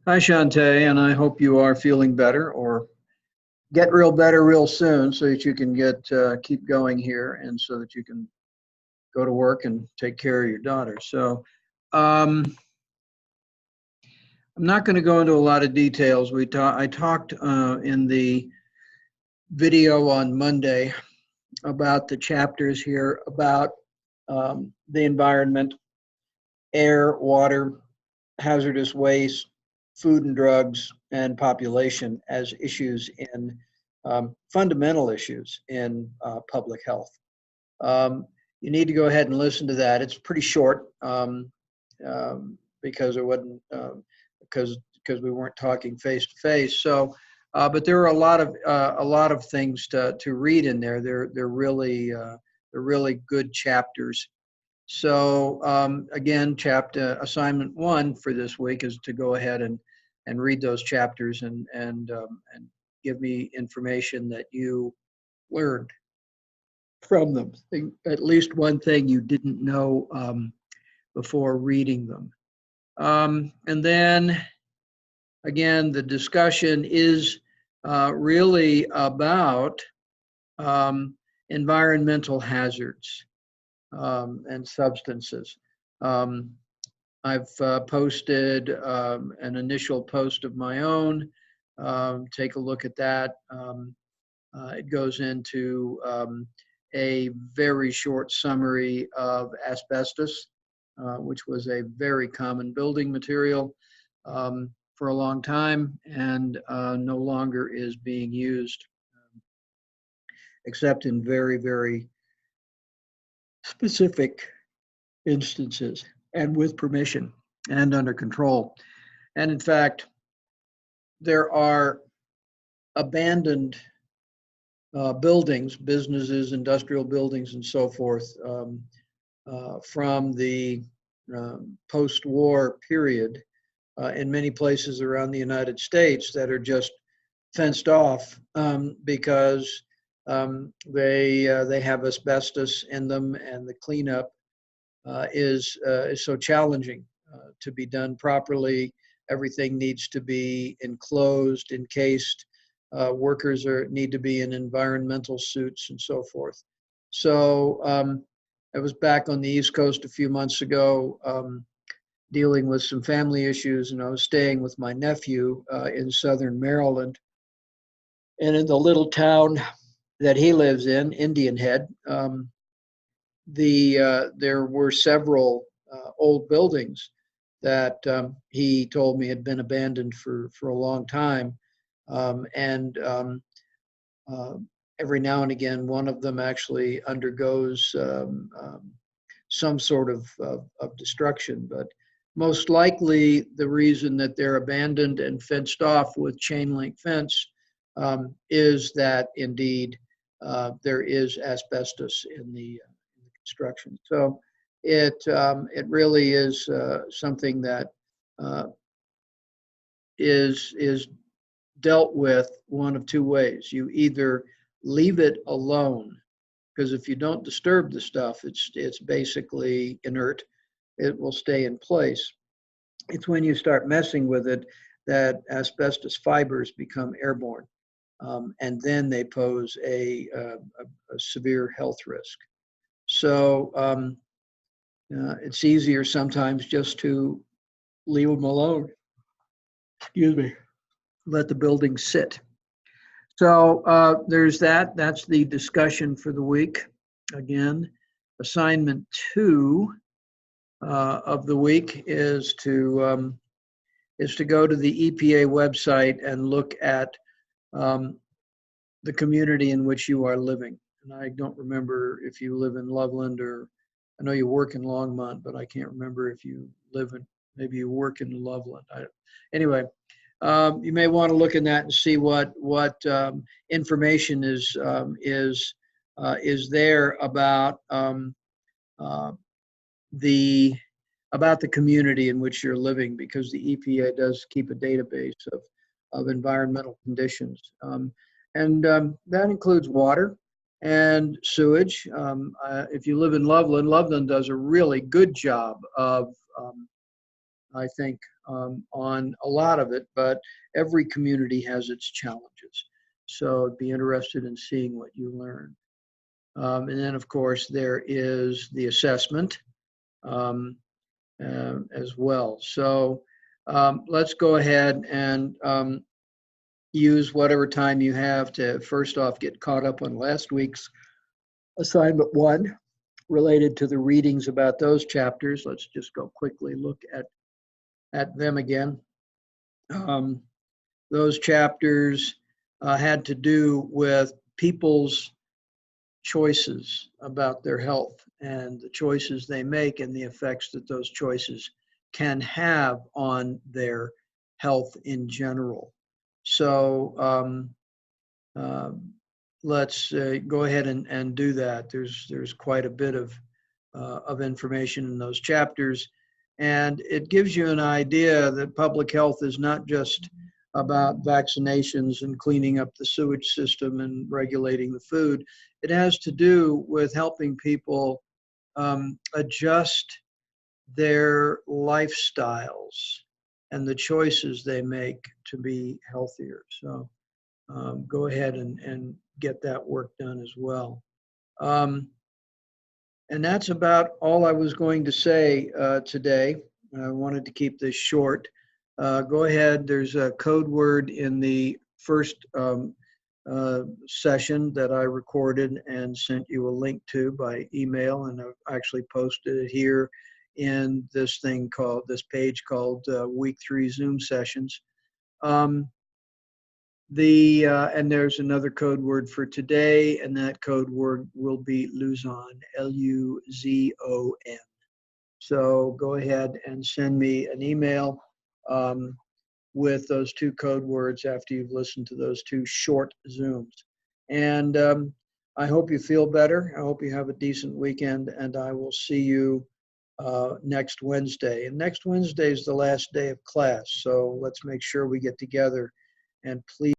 Hi, Shantae, and I hope you are feeling better or get real better real soon so that you can keep going here and so that you can go to work and take care of your daughter. Um, I'm not going to go into a lot of details. I talked in the video on Monday about the chapters here about the environment, air, water, hazardous waste, food and drugs, and population as issues in fundamental issues in public health. You need to go ahead and listen to that. It's pretty short because it wasn't because we weren't talking face to face. But there are a lot of things to read in there. They're really good chapters. So again, chapter assignment 1 for this week is to go ahead and read those chapters and give me information that you learned from them. At least one thing you didn't know before reading them. And then again, the discussion is really about environmental hazards and substances. I've posted an initial post of my own. Take a look at that. It goes into a very short summary of asbestos, which was a very common building material for a long time and no longer is being used except in very, very specific instances and with permission and under control. And in fact, there are abandoned buildings, businesses, industrial buildings, and so forth from the post-war period in many places around the United States that are just fenced off because they have asbestos in them, and the cleanup is so challenging to be done properly. Everything needs to be enclosed, encased. Workers need to be in environmental suits and so forth. So I was back on the East Coast a few months ago dealing with some family issues, and I was staying with my nephew in southern Maryland. And in the little town that he lives in, Indian Head, there were several old buildings that he told me had been abandoned for a long time. Every now and again, one of them actually undergoes some sort of destruction. But most likely, the reason that they're abandoned and fenced off with chain link fence is that indeed there is asbestos in the construction. So it really is something that is dealt with one of two ways. You either leave it alone, because if you don't disturb the stuff, it's basically inert. It will stay in place. It's when you start messing with it that asbestos fibers become airborne, and then they pose a severe health risk. So it's easier sometimes just to leave them alone. Excuse me. Let the building sit. So there's that. That's the discussion for the week. Again, assignment 2 of the week is to go to the EPA website and look at the community in which you are living. And I don't remember if you live in Loveland, or I know you work in Longmont, but I can't remember if you live in, maybe you work in Loveland. Anyway, you may want to look in that and see what information is there about the community in which you're living, because the EPA does keep a database of environmental conditions, and that includes water and sewage. If you live in Loveland, Loveland does a really good job of I think, on a lot of it, but every community has its challenges. So I'd be interested in seeing what you learn. And then, of course, there is the assessment um, as well. So let's go ahead and use whatever time you have to first off get caught up on last week's assignment one related to the readings about those chapters. Let's just go quickly look at them again. Those chapters had to do with people's choices about their health and the choices they make and the effects that those choices can have on their health in general. So let's go ahead and do that. There's quite a bit of information in those chapters, and it gives you an idea that public health is not just about vaccinations and cleaning up the sewage system and regulating the food. It has to do with helping people adjust their lifestyles and the choices they make to be healthier. So go ahead and get that work done as well. And that's about all I was going to say today. I wanted to keep this short. Go ahead. There's a code word in the first session that I recorded and sent you a link to by email, and I've actually posted it here in this page called Week 3 Zoom Sessions. And there's another code word for today, and that code word will be Luzon, Luzon. So go ahead and send me an email with those two code words after you've listened to those two short Zooms. And I hope you feel better. I hope you have a decent weekend, and I will see you next Wednesday. And next Wednesday is the last day of class, so let's make sure we get together. And please